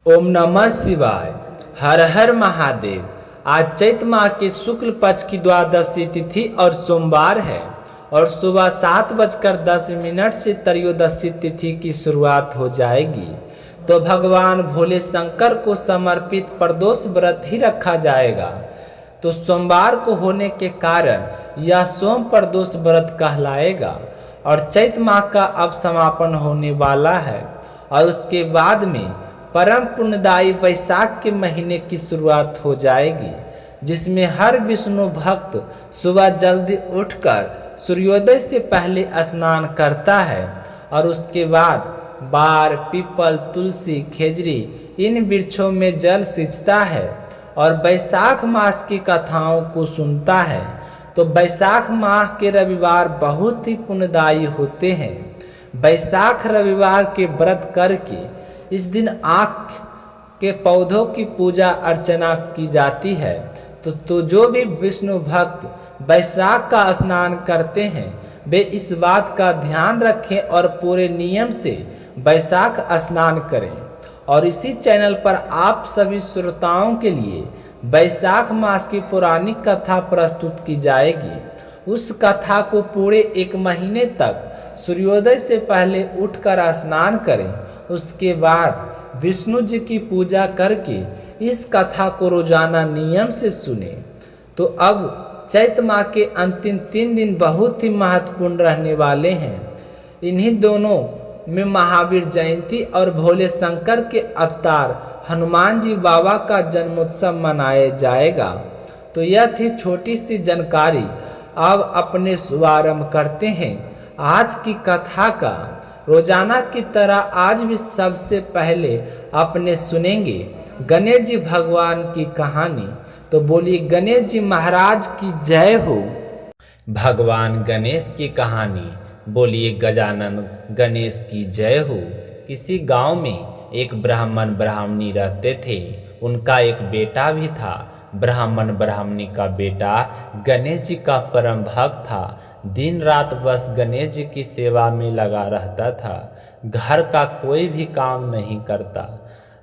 ओम नमः शिवाय। हर हर महादेव। आज चैत माह के शुक्ल पक्ष की द्वादशी तिथि और सोमवार है और सुबह 7:10 से त्रयोदशी तिथि की शुरुआत हो जाएगी। तो भगवान भोले शंकर को समर्पित प्रदोष व्रत ही रखा जाएगा। तो सोमवार को होने के कारण यह सोम प्रदोष व्रत कहलाएगा और चैत माह का अब समापन होने वाला है और उसके बाद में परम पुण्यदायी वैशाख के महीने की शुरुआत हो जाएगी, जिसमें हर विष्णु भक्त सुबह जल्दी उठकर सूर्योदय से पहले स्नान करता है और उसके बाद बार, पीपल, तुलसी, खेजरी इन वृक्षों में जल सींचता है और वैशाख मास की कथाओं को सुनता है। तो वैशाख माह के रविवार बहुत ही पुण्यदायी होते हैं। वैशाख रविवार के व्रत करके इस दिन आँख के पौधों की पूजा अर्चना की जाती है। तो जो भी विष्णु भक्त वैशाख का स्नान करते हैं वे इस बात का ध्यान रखें और पूरे नियम से वैशाख स्नान करें। और इसी चैनल पर आप सभी श्रोताओं के लिए वैशाख मास की पौराणिक कथा प्रस्तुत की जाएगी। उस कथा को पूरे 1 महीने तक सूर्योदय से पहले उठकर स्नान करें। उसके बाद विष्णु जी की पूजा करके इस कथा को रोजाना नियम से सुने। तो अब चैत माह के अंतिम 3 दिन बहुत ही महत्वपूर्ण रहने वाले हैं। इन्हीं दोनों में महावीर जयंती और भोले शंकर के अवतार हनुमान जी बाबा का जन्मोत्सव मनाया जाएगा। तो यह थी छोटी सी जानकारी। अब अपने शुभारंभ करते हैं आज की कथा का। रोजाना की तरह आज भी सबसे पहले अपने सुनेंगे गणेश जी भगवान की कहानी। तो बोलिए गणेश जी महाराज की जय हो। भगवान गणेश की कहानी। बोलिए गजानन गणेश की जय हो। किसी गांव में एक ब्राह्मण ब्राह्मणी रहते थे। उनका एक बेटा भी था। ब्राह्मण ब्राह्मणी का बेटा गणेश जी का परम भक्त था। दिन रात बस गणेश जी की सेवा में लगा रहता था। घर का कोई भी काम नहीं करता।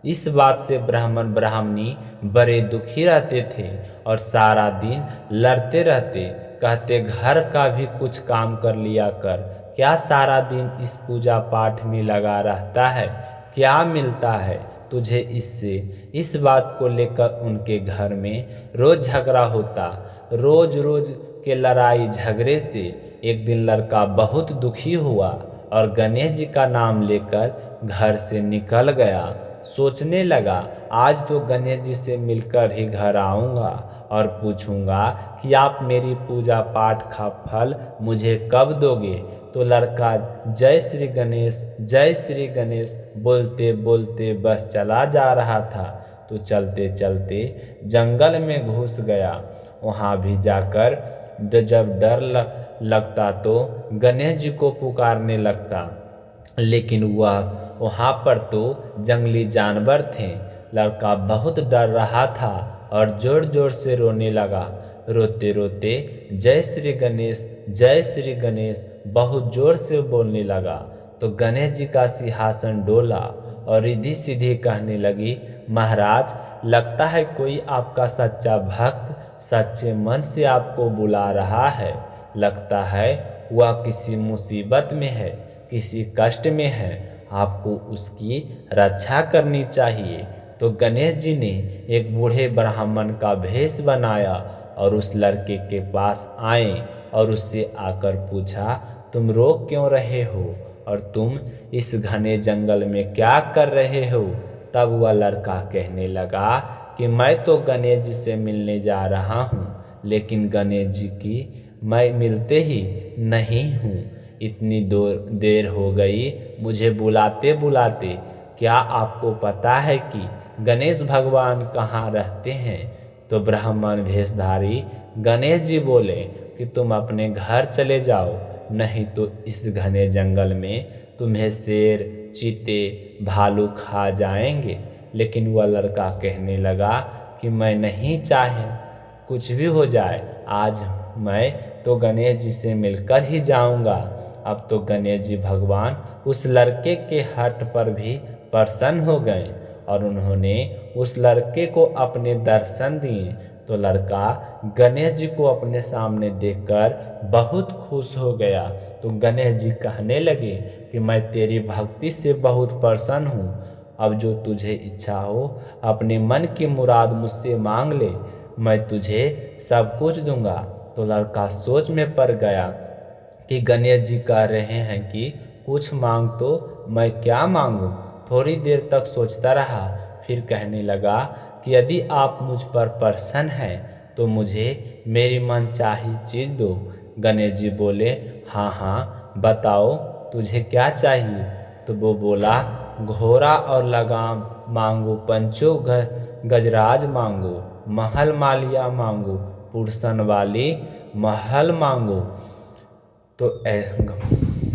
इस बात से ब्राह्मण ब्राह्मणी बड़े दुखी रहते थे और सारा दिन लड़ते रहते। कहते घर का भी कुछ काम कर लिया कर, क्या सारा दिन इस पूजा पाठ में लगा रहता है, क्या मिलता है तुझे इससे। इस बात को लेकर उनके घर में रोज झगड़ा होता। रोज रोज के लड़ाई झगड़े से एक दिन लड़का बहुत दुखी हुआ और गणेश जी का नाम लेकर घर से निकल गया। सोचने लगा आज तो गणेश जी से मिलकर ही घर आऊँगा और पूछूंगा कि आप मेरी पूजा पाठ का फल मुझे कब दोगे। तो लड़का जय श्री गणेश बोलते बोलते बस चला जा रहा था। तो चलते चलते जंगल में घुस गया। वहाँ भी जाकर जब डर लगता तो गणेश जी को पुकारने लगता, लेकिन वहाँ पर तो जंगली जानवर थे। लड़का बहुत डर रहा था और जोर जोर से रोने लगा। रोते रोते जय श्री गणेश बहुत जोर से बोलने लगा। तो गणेश जी का सिंहासन डोला और रिद्धि सीधी कहने लगी, महाराज लगता है कोई आपका सच्चा भक्त सच्चे मन से आपको बुला रहा है। लगता है वह किसी मुसीबत में है, किसी कष्ट में है, आपको उसकी रक्षा करनी चाहिए। तो गणेश जी ने एक बूढ़े ब्राह्मण का भेष बनाया और उस लड़के के पास आए और उससे आकर पूछा, तुम रो क्यों रहे हो और तुम इस घने जंगल में क्या कर रहे हो। तब वह लड़का कहने लगा कि मैं तो गणेश जी से मिलने जा रहा हूँ, लेकिन गणेश जी की मैं मिलते ही नहीं हूँ। इतनी देर हो गई मुझे बुलाते बुलाते। क्या आपको पता है कि गणेश भगवान कहाँ रहते हैं। तो ब्राह्मण भेषधारी गणेश जी बोले कि तुम अपने घर चले जाओ, नहीं तो इस घने जंगल में तुम्हें शेर, चीते, भालू खा जाएंगे। लेकिन वह लड़का कहने लगा कि मैं नहीं चाहे कुछ भी हो जाए, आज मैं तो गणेश जी से मिलकर ही जाऊंगा। अब तो गणेश जी भगवान उस लड़के के हट पर भी प्रसन्न हो गए और उन्होंने उस लड़के को अपने दर्शन दिए। तो लड़का गणेश जी को अपने सामने देखकर बहुत खुश हो गया। तो गणेश जी कहने लगे कि मैं तेरी भक्ति से बहुत प्रसन्न हूँ। अब जो तुझे इच्छा हो अपने मन की मुराद मुझसे मांग ले, मैं तुझे सब कुछ दूंगा। तो लड़का सोच में पड़ गया कि गणेश जी कह रहे हैं कि कुछ मांग, तो मैं क्या मांगूं। थोड़ी देर तक सोचता रहा, फिर कहने लगा कि यदि आप मुझ पर प्रसन्न हैं तो मुझे मेरी मनचाही चीज़ दो। गणेश जी बोले, हाँ हाँ बताओ तुझे क्या चाहिए। तो वो बोला, घोड़ा और लगाम मांगो, पंचो गजराज मांगो, महल मालिया मांगो, पुरसन वाली महल मांगो। तो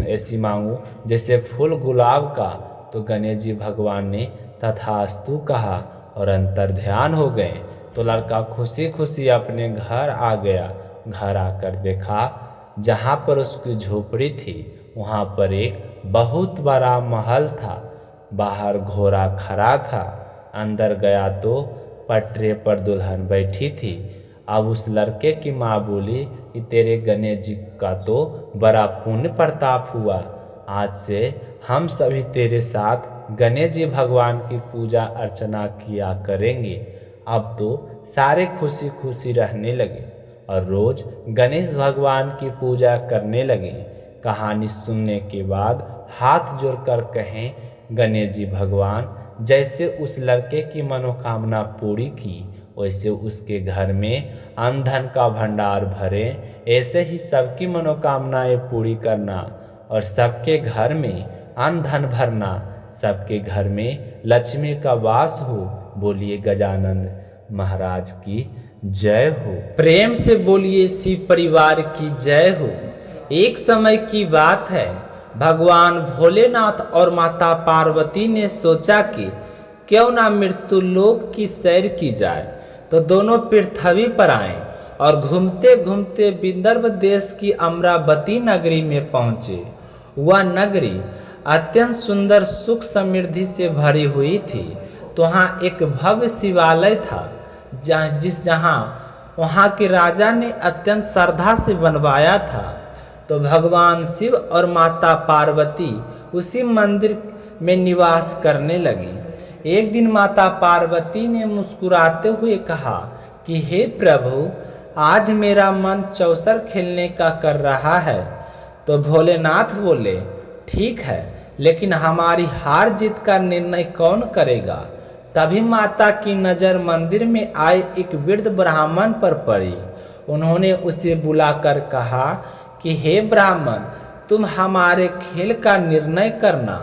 ऐसी मांगो जैसे फूल गुलाब का। तो गणेश जी भगवान ने तथास्तु कहा और अंतर ध्यान हो गए। तो लड़का खुशी खुशी अपने घर आ गया। घर आकर देखा जहाँ पर उसकी झोपड़ी थी वहाँ पर एक बहुत बड़ा महल था। बाहर घोड़ा खड़ा था। अंदर गया तो पटरे पर दुल्हन बैठी थी। अब उस लड़के की माँ बोली कि तेरे गणेश जी का तो बड़ा पुण्य प्रताप हुआ। आज से हम सभी तेरे साथ गणेश जी भगवान की पूजा अर्चना किया करेंगे। अब तो सारे खुशी खुशी रहने लगे और रोज गणेश भगवान की पूजा करने लगे। कहानी सुनने के बाद हाथ जोड़कर कहें, गणेश जी भगवान जैसे उस लड़के की मनोकामना पूरी की वैसे उसके घर में अन्न धन का भंडार भरे। ऐसे ही सबकी मनोकामनाएं पूरी करना और सबके घर में अन्न धन भरना, सबके घर में लक्ष्मी का वास हो। बोलिए गजानंद महाराज की जय हो। प्रेम से बोलिए शिव परिवार की जय हो। एक समय की बात है, भगवान भोलेनाथ और माता पार्वती ने सोचा कि क्यों ना मृत्यु लोक की सैर की जाए। तो दोनों पृथ्वी पर आए और घूमते घूमते विदर्भ देश की अमरावती नगरी में पहुँचे। वह नगरी अत्यंत सुंदर सुख समृद्धि से भरी हुई थी। तो वहाँ एक भव्य शिवालय था जहाँ वहाँ के राजा ने अत्यंत श्रद्धा से बनवाया था। तो भगवान शिव और माता पार्वती उसी मंदिर में निवास करने लगी। एक दिन माता पार्वती ने मुस्कुराते हुए कहा कि हे प्रभु, आज मेरा मन चौसर खेलने का कर रहा है। तो भोलेनाथ बोले, ठीक है, लेकिन हमारी हार जीत का निर्णय कौन करेगा। तभी माता की नज़र मंदिर में आए एक वृद्ध ब्राह्मण पर पड़ी। उन्होंने उसे बुलाकर कहा कि हे ब्राह्मण, तुम हमारे खेल का निर्णय करना।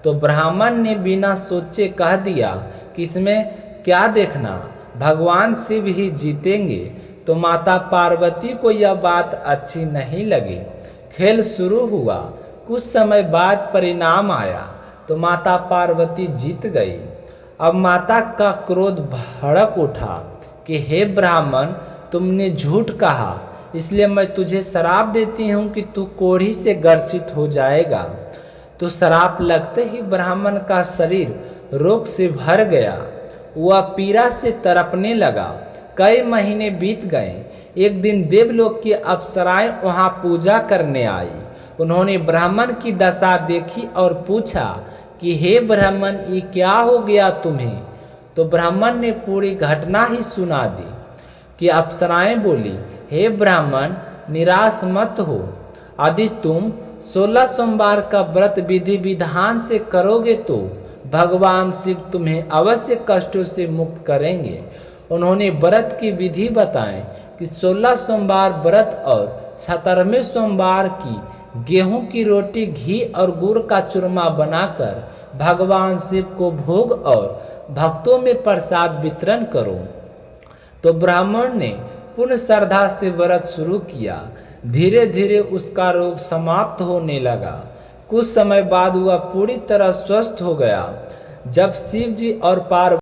तो ब्राह्मण ने बिना सोचे कह दिया कि इसमें क्या देखना, भगवान शिव ही जीतेंगे। तो माता पार्वती को यह बात अच्छी नहीं लगी। खेल शुरू हुआ। कुछ समय बाद परिणाम आया तो माता पार्वती जीत गई। अब माता का क्रोध भड़क उठा कि हे ब्राह्मण, तुमने झूठ कहा, इसलिए मैं तुझे श्राप देती हूँ कि तू कोढ़ी से ग्रसित हो जाएगा। तो श्राप लगते ही ब्राह्मण का शरीर रोग से भर गया। वह पीड़ा से तड़पने लगा। कई महीने बीत गए। एक दिन देवलोक की अप्सराएं वहां पूजा करने आई। उन्होंने ब्राह्मण की दशा देखी और पूछा कि हे ब्राह्मण, ये क्या हो गया तुम्हें। तो ब्राह्मण ने पूरी घटना ही सुना दी। कि अप्सराएं बोली, हे ब्राह्मण, निराश मत हो। यदि तुम 16 सोमवार का व्रत विधि विधान से करोगे तो भगवान शिव तुम्हें अवश्य कष्टों से मुक्त करेंगे। उन्होंने व्रत की विधि बताएं कि 16 सोमवार व्रत और 17वें सोमवार की गेहूं की रोटी घी और गुड़ का चूरमा बनाकर भगवान शिव को भोग और भक्तों में प्रसाद वितरण करो। तो ब्राह्मण ने पूर्ण श्रद्धा से व्रत शुरू किया। धीरे धीरे उसका रोग समाप्त होने लगा। कुछ समय बाद वह पूरी तरह स्वस्थ हो गया। जब शिव जी और पार्वती